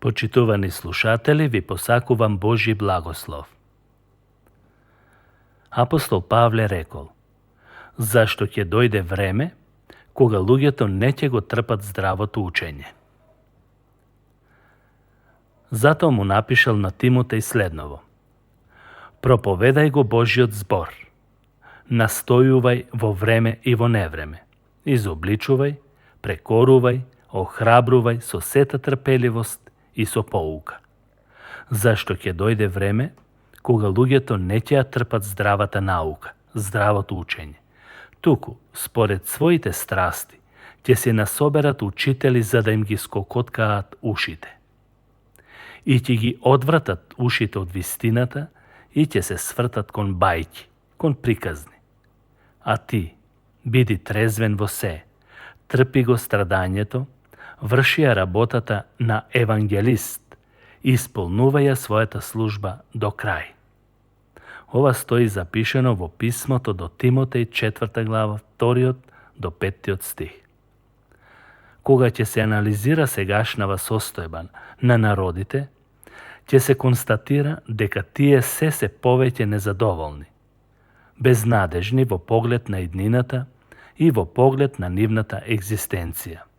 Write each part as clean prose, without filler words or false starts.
Почитувани слушатели, ви посакувам Божи благослов. Апостол Павле рекол: зашто ќе дојде време кога луѓето не ќе го трпат здравото учење. Затоа му напишал на Тимотеј следново: проповедај го Божиот збор, настојувај во време и во невреме, изобличувај, прекорувај, охрабрувај со сета трпеливост и со поука. Зашто ќе дојде време кога луѓето не ќе ја трпат здравата наука, здравото учење, туку според своите страсти ќе се насоберат учители за да им ги скокоткаат ушите. И ќе ги одвратат ушите од вистината и ќе се свртат кон бајки, кон приказни. А ти, биди трезвен во се, трпи го страдањето, врши ја работата на евангелист и исполнувај ја својата служба до крај. Ова стои запишено во писмото до Тимотеј 4 глава 2 до 5 стих. Кога ќе се анализира сегашнава состојба на народите, ќе се констатира дека тие се повеќе незадоволни, безнадежни во поглед на иднината и во поглед на нивната екзистенција.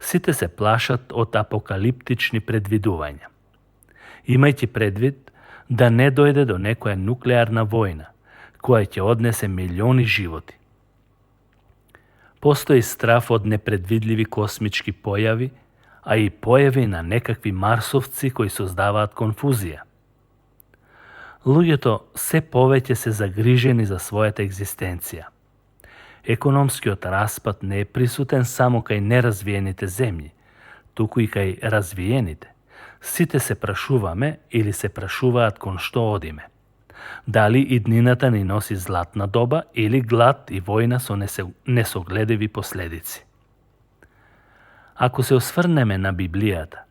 Сите се плашат од апокалиптични предвидувања. Имајќи предвид да не дојде до некоја нуклеарна војна, која ќе однесе милиони животи. Постои страф од непредвидливи космички појави, а и појави на некакви марсовци кои создаваат конфузија. Луѓето се повеќе се загрижени за својата екзистенција. Економскиот распад не е присутен само кај неразвиените земји, туку и кај развиените. Сите се прашуваме или се прашуваат кон што одиме. Дали иднината ни носи златна доба или глад и војна со несогледиви последици. Ако се осврнеме на Библијата,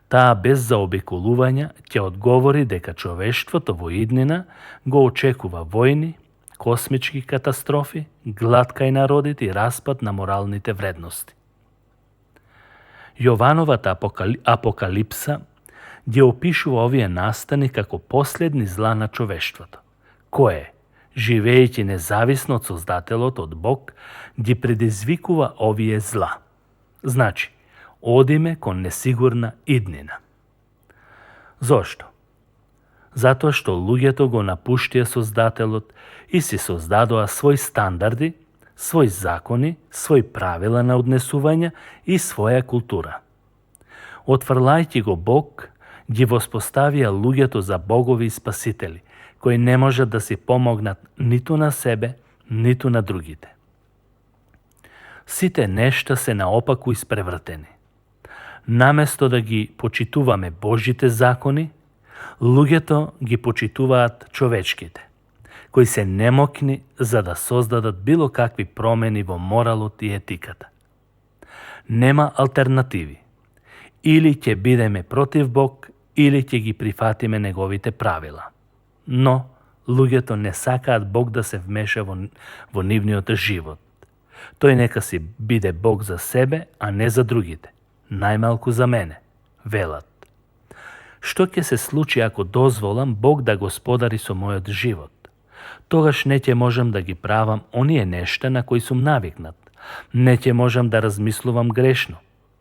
таа без заобиколувања ќе одговори дека човештвото во иднина го очекува војни, космички катастрофи, глад кај народите и распад на моралните вредности. Јовановата апокалипса ги опишува овие настани како последни зла на човештвото, кое, живеејќи независно од Создателот, од Бог, ги предизвикува овие зла. Значи, одиме кон несигурна иднина. Зошто? Затоа што луѓето го напуштија Создателот и си создадоа свои стандарди, свои закони, свои правила на однесување и своја култура. Отфрлајќи го Бог, ги воспоставија луѓето за богови и спасители, кои не можат да си помогнат ниту на себе, ниту на другите. Сите нешта се наопаку испревртени. Наместо да ги почитуваме Божите закони, луѓето ги почитуваат човечките, кои се немокни за да создадат било какви промени во моралот и етиката. Нема алтернативи. Или ќе бидеме против Бог, или ќе ги прифатиме неговите правила. Но луѓето не сакаат Бог да се вмеша во нивниот живот. Тој нека си биде Бог за себе, а не за другите. Најмалку за мене, велат. Што ќе се случи ако дозволам Бог да господари со мојот живот? Тогаш не ќе можам да ги правам оние нешта на кои сум навикнат. Не ќе можам да размислувам грешно.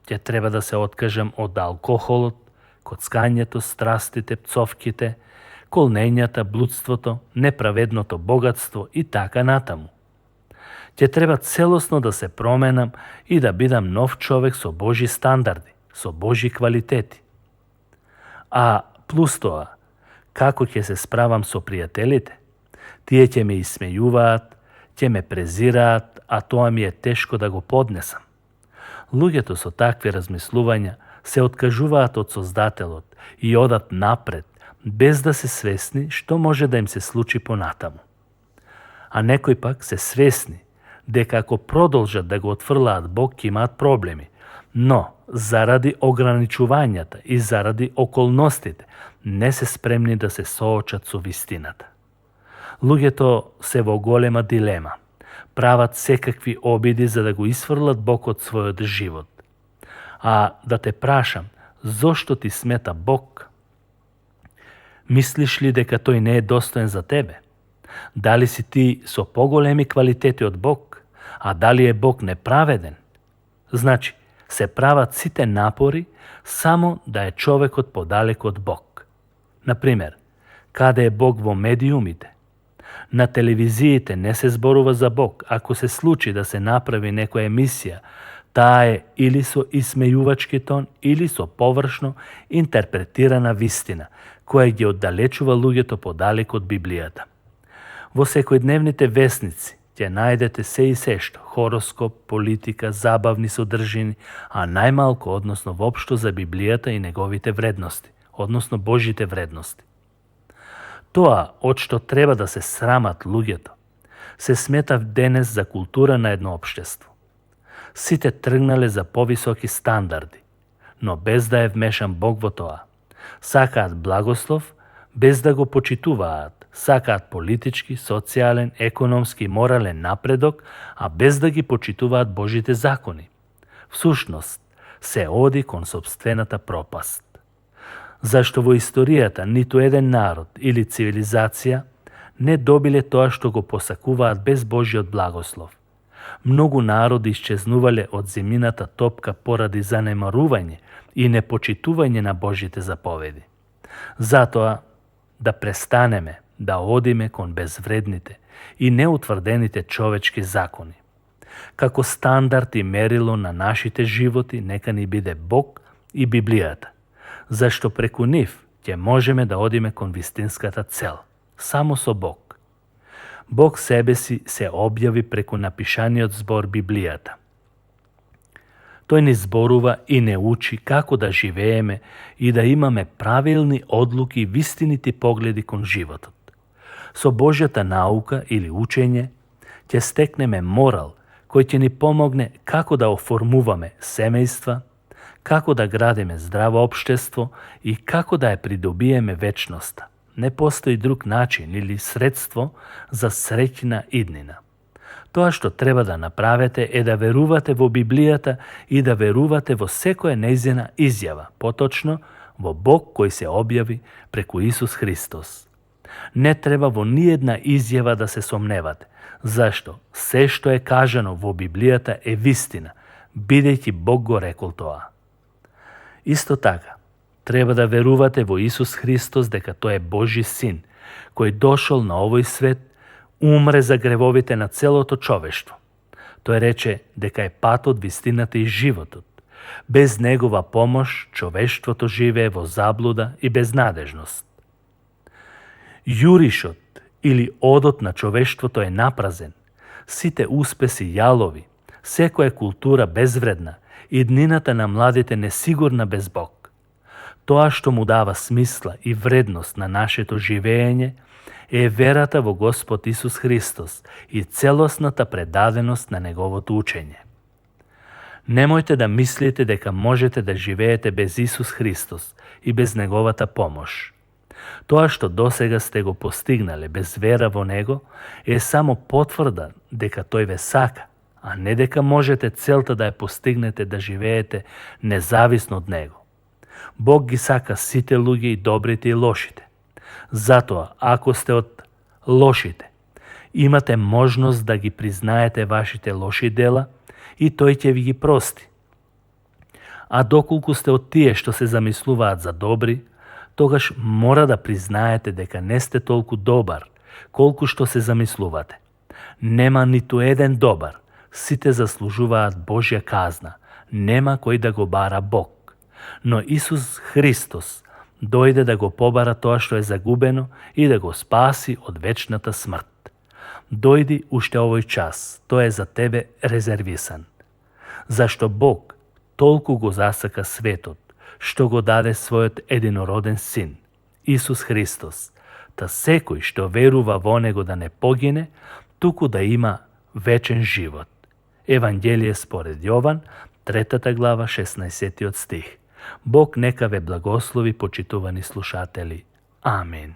Ќе треба да се откажам од алкохолот, коцкањето, страстите, пцовките, колнењата, блудството, неправедното богатство и така натаму. Ќе треба целосно да се променам и да бидам нов човек со Божи стандарди, со Божи квалитети. А плюс тоа, како ќе се справам со пријателите? Тие ќе ме исмејуваат, ќе ме презираат, а тоа ми е тешко да го поднесам. Луѓето со такви размислувања се откажуваат од Создателот и одат напред, без да се свесни што може да им се случи понатаму. А некои пак се свесни дека ако продолжат да го отфрлаат Бог, ќе имаат проблеми, но заради ограничувањата и заради околностите не се спремни да се соочат со вистината. Луѓето се во голема дилема. Прават секакви обиди за да го исфрлат Бог од својот живот. А да те прашам, зошто ти смета Бог? Мислиш ли дека тој не е достоен за тебе? Дали си ти со поголеми квалитети од Бог? А дали е Бог неправеден? Значи, се прават сите напори само да е човекот подалеку од Бог. Например, каде е Бог во медиумите? На телевизиите не се зборува за Бог. Ако се случи да се направи некоја емисија, таа е или со исмејувачки тон, или со површно интерпретирана вистина, која ги оддалечува луѓето подалеку од Библијата. Во секојдневните весници ќе најдете се и сешто, хороскоп, политика, забавни содржини, а најмалку, односно воопшто за Библијата и неговите вредности, односно Божите вредности. Тоа, од што треба да се срамат луѓето, се смета денес за култура на едно општество. Сите тргнале за повисоки стандарди, но без да е вмешан Бог во тоа. Сакаат благослов, без да го почитуваат. Сакаат политички, социјален, економски и морален напредок, а без да ги почитуваат Божите закони. Всушност, се оди кон сопствената пропаст. Зашто во историјата ниту еден народ или цивилизација не добиле тоа што го посакуваат без Божиот благослов. Многу народи исчезнувале од земјината топка поради занемарување и непочитување на Божите заповеди. Затоа, да престанеме да одиме кон безвредните и неутврдените човечки закони. Како стандард и мерило на нашите животи нека ни биде Бог и Библијата, зашто преку нив ќе можеме да одиме кон вистинската цел, само со Бог. Бог себе си се објави преку напишаниот збор Библијата. Тој ни зборува и не учи како да живееме и да имаме правилни одлуки и вистинити погледи кон животот. Со Божјата наука или учење ќе стекнеме морал кој ќе ни помогне како да оформуваме семејства, како да градиме здраво општество и како да ја придобиеме вечноста. Не постои друг начин или средство за среќна иднина. Тоа што треба да направите е да верувате во Библијата и да верувате во секоја нејзина изјава, поточно во Бог кој се објави преку Исус Христос. Не треба во ниедна изјава да се сомневате, зашто се што е кажано во Библијата е вистина, бидејќи Бог го рекол тоа. Исто така, треба да верувате во Исус Христос дека тој е Божи син, кој дошол на овој свет, умре за гревовите на целото човештво. Тој рече дека е патот, вистината и животот. Без негова помош, човештвото живее во заблуда и безнадежност. Јуришот или одот на човештвото е напразен. Сите успеси јалови, секоја култура безвредна, иднината на младите несигурна без Бог. Тоа што му дава смисла и вредност на нашето живеење е верата во Господ Исус Христос и целосната предаденост на Неговото учење. Немојте да мислите дека можете да живеете без Исус Христос и без Неговата помош. Тоа што досега сте го постигнале без вера во Него е само потврда дека Тој ве сака, а не дека можете целта да ја постигнете да живеете независно од Него. Бог ги сака сите луѓе, и добрите и лошите. Затоа, ако сте од лошите, имате можност да ги признаете вашите лоши дела и Тој ќе ви ги прости. А доколку сте од тие што се замислуваат за добри, тогаш мора да признаете дека не сте толку добар, колку што се замислувате. Нема ниту еден добар, сите заслужуваат Божја казна, нема кој да го бара Бог. Но Исус Христос дојде да го побара тоа што е загубено и да го спаси од вечната смрт. Дојди уште овој час, тоа е за тебе резервисан. Зашто Бог толку го засака светот, што го даде својот единороден син, Исус Христос, та секој што верува во Него да не погине, туку да има вечен живот. Евангелие според Јован, 3 глава, 16 стих. Бог нека ве благослови, почитувани слушатели. Амин.